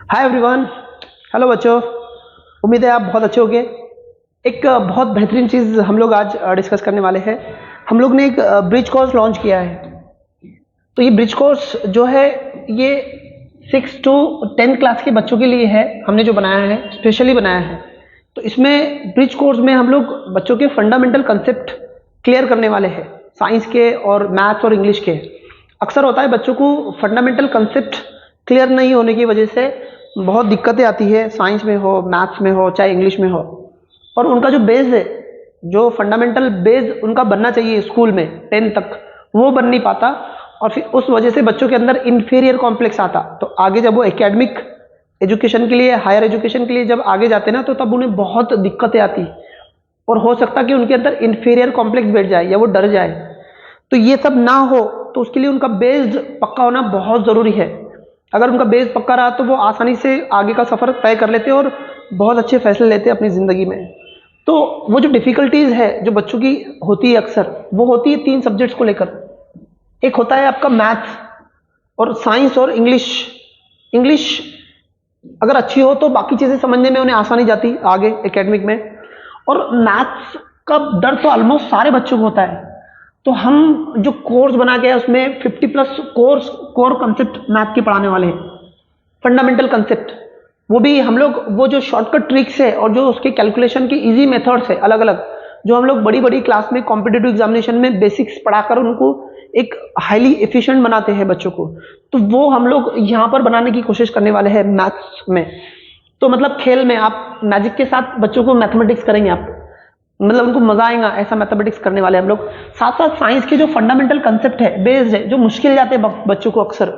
Hi everyone. Hello बच्चों, उम्मीद है आप बहुत अच्छे होंगे। एक बहुत बेहतरीन चीज़ हम लोग आज डिस्कस करने वाले हैं। हम लोग ने एक ब्रिज कोर्स लॉन्च किया है। तो ये ब्रिज कोर्स जो है ये 6 to 10 क्लास के बच्चों के लिए है। हमने जो बनाया है स्पेशली बनाया है। तो इसमें ब्रिज कोर्स में हम लोग बच्चों के फंडामेंटल कंसेप्ट क्लियर करने वाले हैं, साइंस के और मैथ्स और इंग्लिश के। अक्सर होता है बच्चों को फंडामेंटल कंसेप्ट क्लियर नहीं होने की वजह से बहुत दिक्कतें आती है, साइंस में हो, मैथ्स में हो, चाहे इंग्लिश में हो। और उनका जो बेस है, जो फंडामेंटल बेस उनका बनना चाहिए स्कूल में 10 तक, वो बन नहीं पाता। और फिर उस वजह से बच्चों के अंदर इन्फीरियर कॉम्प्लेक्स आता। तो आगे जब वो एकेडमिक एजुकेशन के लिए, हायर एजुकेशन के लिए जब आगे जाते ना, तो तब उन्हें बहुत दिक्कतें आती और हो सकता कि उनके अंदर इन्फीरियर कॉम्प्लेक्स बैठ जाए या वो डर जाए। तो ये सब ना हो तो उसके लिए उनका बेस पक्का होना बहुत ज़रूरी है। अगर उनका बेस पक्का रहा तो वो आसानी से आगे का सफ़र तय कर लेते और बहुत अच्छे फैसले लेते अपनी ज़िंदगी में। तो वो जो डिफ़िकल्टीज़ है जो बच्चों की होती है अक्सर, वो होती है 3 सब्जेक्ट्स को लेकर। एक होता है आपका मैथ्स और साइंस और इंग्लिश। इंग्लिश अगर अच्छी हो तो बाकी चीज़ें समझने में उन्हें आसानी जाती आगे एकेडमिक में। और मैथ्स का डर तो ऑलमोस्ट सारे बच्चों को होता है। तो हम जो कोर्स बना के उसमें 50+ कोर कंसेप्ट मैथ के पढ़ाने वाले हैं, फंडामेंटल कंसेप्ट। वो भी हम लोग वो जो शॉर्टकट ट्रिक्स है और जो उसके कैलकुलेशन के इजी मेथड्स है अलग अलग, जो हम लोग बड़ी बड़ी क्लास में कॉम्पिटिटिव एग्जामिनेशन में बेसिक्स पढ़ाकर उनको एक हाईली एफिशिएंट बनाते हैं बच्चों को, तो वो हम लोग यहाँ पर बनाने की कोशिश करने वाले हैं मैथ्स में। तो मतलब खेल में आप मैजिक के साथ बच्चों को मैथमेटिक्स करेंगे, आप मतलब उनको मजा आएगा ऐसा मैथमेटिक्स करने वाले हम लोग। साथ साथ साइंस के जो फंडामेंटल कंसेप्ट है, बेस्ड है, जो मुश्किल जाते हैं बच्चों को अक्सर,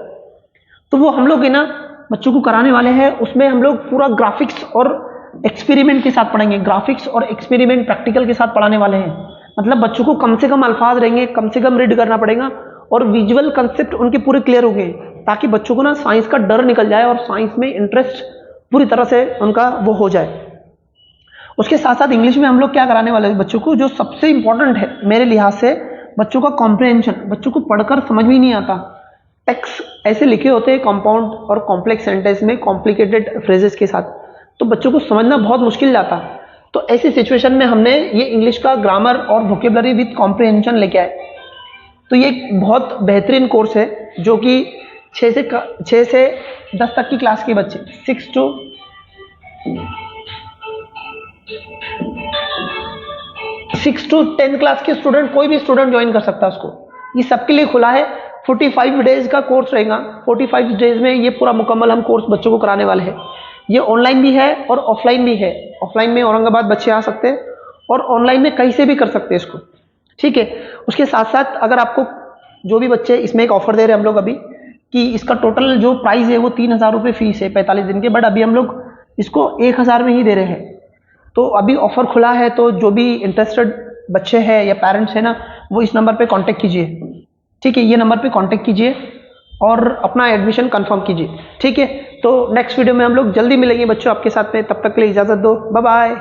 तो वो हम लोग है ना बच्चों को कराने वाले हैं। उसमें हम लोग पूरा ग्राफिक्स और एक्सपेरिमेंट के साथ पढ़ाएंगे, ग्राफिक्स और एक्सपेरिमेंट प्रैक्टिकल के साथ पढ़ाने वाले हैं। मतलब बच्चों को कम से कम अल्फाज रहेंगे, कम से कम रीड करना पड़ेगा और विजुअल कंसेप्ट उनके पूरे क्लियर होंगे, ताकि बच्चों को ना साइंस का डर निकल जाए और साइंस में इंटरेस्ट पूरी तरह से उनका वो हो जाए। उसके साथ साथ इंग्लिश में हम लोग क्या कराने वाले हैं बच्चों को, जो सबसे इंपॉर्टेंट है मेरे लिहाज से, बच्चों का कॉम्प्रिहेंशन। बच्चों को पढ़कर समझ में नहीं आता, टेक्स्ट ऐसे लिखे होते हैं कंपाउंड और कॉम्प्लेक्स सेंटेंस में कॉम्प्लिकेटेड फ्रेजेस के साथ, तो बच्चों को समझना बहुत मुश्किल जाता। तो ऐसी सिचुएशन में हमने ये इंग्लिश का ग्रामर और वोकेबलरी विद कॉम्प्रिहेंशन लेके आए। तो ये एक बहुत बेहतरीन कोर्स है जो कि 6 से 10 तक की क्लास के बच्चे, 6 to 10 क्लास के स्टूडेंट, कोई भी स्टूडेंट ज्वाइन कर सकता है उसको। ये सबके लिए खुला है। 45 डेज का कोर्स रहेगा। 45 डेज में ये पूरा मुकम्मल हम कोर्स बच्चों को कराने वाले हैं। ये ऑनलाइन भी है और ऑफलाइन भी है। ऑफलाइन में औरंगाबाद बच्चे आ सकते हैं और ऑनलाइन में कहीं से भी कर सकते हैं इसको, ठीक है। उसके साथ साथ अगर आपको जो भी बच्चे, इसमें एक ऑफर दे रहे हैं हम लोग अभी कि इसका टोटल जो प्राइस है वो 3,000 रुपये फीस है 45 दिन के, बट अभी हम लोग इसको 1,000 में ही दे रहे हैं। तो अभी ऑफर खुला है, तो जो भी इंटरेस्टेड बच्चे हैं या पेरेंट्स हैं ना, वो इस नंबर पे कांटेक्ट कीजिए, ठीक है। ये नंबर पे कांटेक्ट कीजिए और अपना एडमिशन कंफर्म कीजिए, ठीक है। तो नेक्स्ट वीडियो में हम लोग जल्दी मिलेंगे बच्चों आपके साथ में। तब तक के लिए इजाज़त दो, बाय बाय।